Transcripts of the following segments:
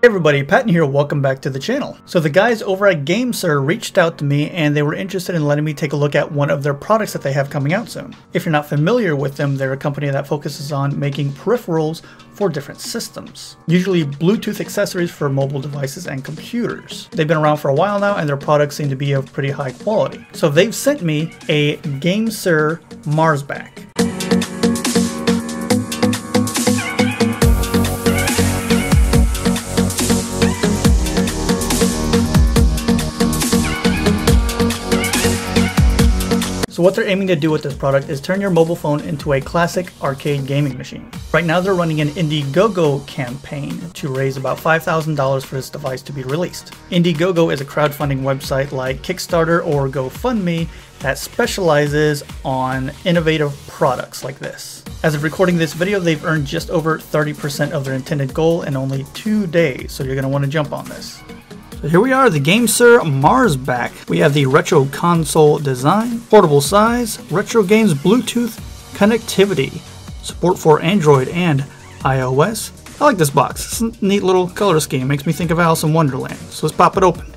Hey everybody, Patton here, welcome back to the channel. So the guys over at Gamesir reached out to me and they were interested in letting me take a look at one of their products that they have coming out soon. If you're not familiar with them, they're a company that focuses on making peripherals for different systems. Usually Bluetooth accessories for mobile devices and computers. They've been around for a while now and their products seem to be of pretty high quality. So they've sent me a Gamesir Marsback. So what they're aiming to do with this product is turn your mobile phone into a classic arcade gaming machine. Right now they're running an Indiegogo campaign to raise about $5,000 for this device to be released. Indiegogo is a crowdfunding website like Kickstarter or GoFundMe that specializes on innovative products like this. As of recording this video, they've earned just over 30% of their intended goal in only 2 days, so you're going to want to jump on this. So here we are, the Gamesir Marsback. We have the retro console design, portable size, retro games Bluetooth connectivity, support for Android and iOS. I like this box. It's a neat little color scheme. Makes me think of Alice in Wonderland. So let's pop it open.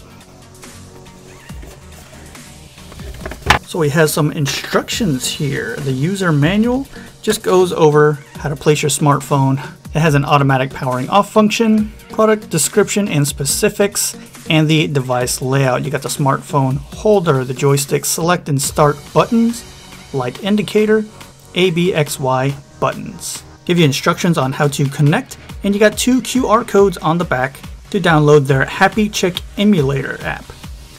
So we have some instructions here. The user manual just goes over how to place your smartphone. It has an automatic powering off function, product description and specifics, and the device layout. You got the smartphone holder, the joystick select and start buttons, light indicator, A, B, X, Y buttons. Give you instructions on how to connect, and you got 2 QR codes on the back to download their Happy Chick emulator app.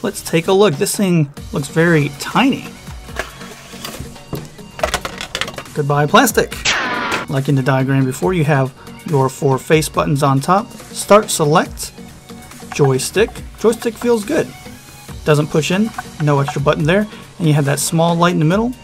Let's take a look. This thing looks very tiny. Goodbye plastic. Like in the diagram before, you have your 4 face buttons on top, start select, joystick. Joystick feels good. Doesn't push in, no extra button there. And you have that small light in the middle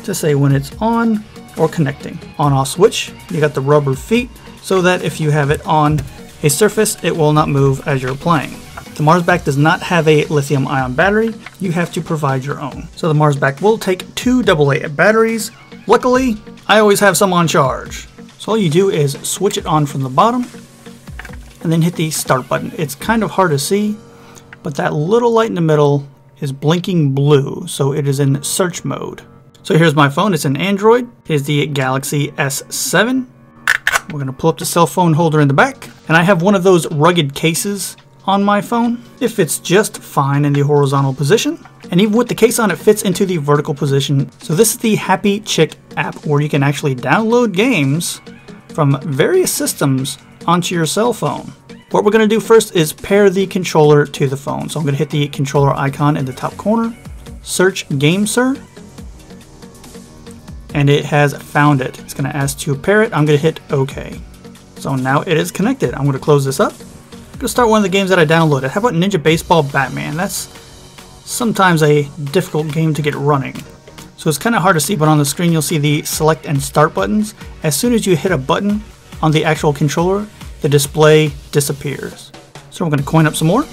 to say when it's on or connecting. On off switch, you got the rubber feet so that if you have it on a surface, it will not move as you're playing. The Marsback does not have a lithium ion battery. You have to provide your own. So the Marsback will take 2 AA batteries. Luckily, I always have some on charge. So all you do is switch it on from the bottom and then hit the start button. It's kind of hard to see, but that little light in the middle is blinking blue, so it is in search mode. So here's my phone. It's an Android. It is the Galaxy S7. We're going to pull up the cell phone holder in the back, and I have one of those rugged cases on my phone. It fits just fine in the horizontal position, and even with the case on, it fits into the vertical position. So this is the Happy Chick app where you can actually download games from various systems onto your cell phone. What we're going to do first is pair the controller to the phone. So I'm going to hit the controller icon in the top corner, search Gamesir, and it has found it. It's going to ask to pair it. I'm going to hit OK. So now it is connected. I'm going to close this up. I'm going to start one of the games that I downloaded. How about Ninja Baseball Batman? That's sometimes a difficult game to get running. So it's kind of hard to see, but on the screen you'll see the select and start buttons. As soon as you hit a button on the actual controller, the display disappears. So we're going to coin up some more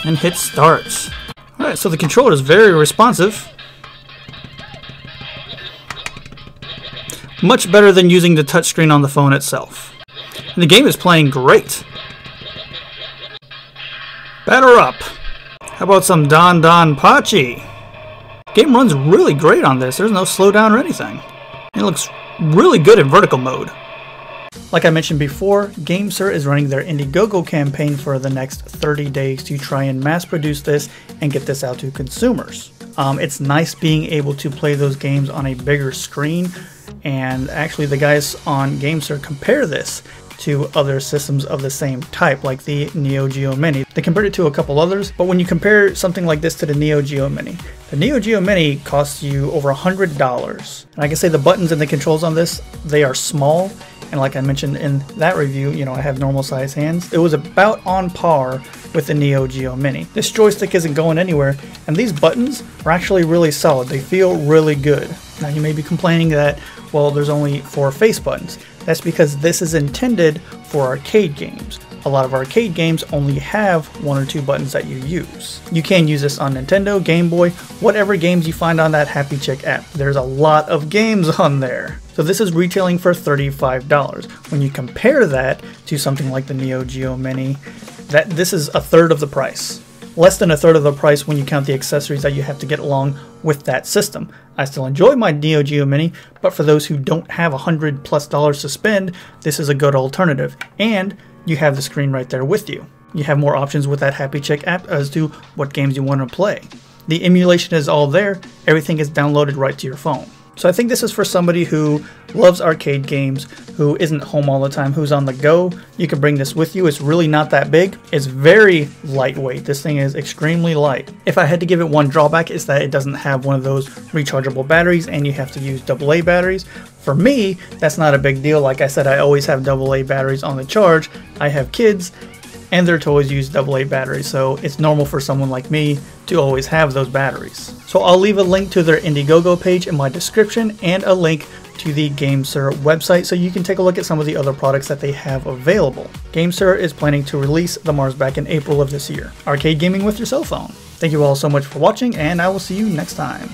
and hit start. Alright, so the controller is very responsive. Much better than using the touchscreen on the phone itself. And the game is playing great. Batter up. How about some Don Don Pachi? Game runs really great on this. There's no slowdown or anything. It looks really good in vertical mode. Like I mentioned before, Gamesir is running their Indiegogo campaign for the next 30 days to try and mass produce this and get this out to consumers. It's nice being able to play those games on a bigger screen, and actually the guys on Gamesir compare this to other systems of the same type, like the Neo Geo Mini. They compared it to a couple others, but when you compare something like this to the Neo Geo Mini, the Neo Geo Mini costs you over $100. And I can say the buttons and the controls on this, they are small, and like I mentioned in that review, you know, I have normal size hands. It was about on par with the Neo Geo Mini. This joystick isn't going anywhere, and these buttons are actually really solid. They feel really good. Now you may be complaining that, well, there's only 4 face buttons. That's because this is intended for arcade games. A lot of arcade games only have 1 or 2 buttons that you use. You can use this on Nintendo, Game Boy, whatever games you find on that Happy Chick app. There's a lot of games on there. So So this is retailing for $35. When you compare that to something like the Neo Geo Mini, this is a third of the price. Less than a third of the price when you count the accessories that you have to get along with that system. I still enjoy my Neo Geo Mini, but for those who don't have $100+ to spend, this is a good alternative. And you have the screen right there with you. You have more options with that Happy Check app as to what games you want to play. The emulation is all there, everything is downloaded right to your phone. So I think this is for somebody who loves arcade games, who isn't home all the time, who's on the go. You can bring this with you. It's really not that big. It's very lightweight. This thing is extremely light. If I had to give it one drawback, is that it doesn't have one of those rechargeable batteries and you have to use AA batteries. For me, that's not a big deal. Like I said, I always have AA batteries on the charge. I have kids and their toys use AA batteries, so it's normal for someone like me to always have those batteries. So I'll leave a link to their Indiegogo page in my description and a link to the Gamesir website so you can take a look at some of the other products that they have available. Gamesir is planning to release the Marsback in April of this year. Arcade gaming with your cell phone. Thank you all so much for watching, and I will see you next time.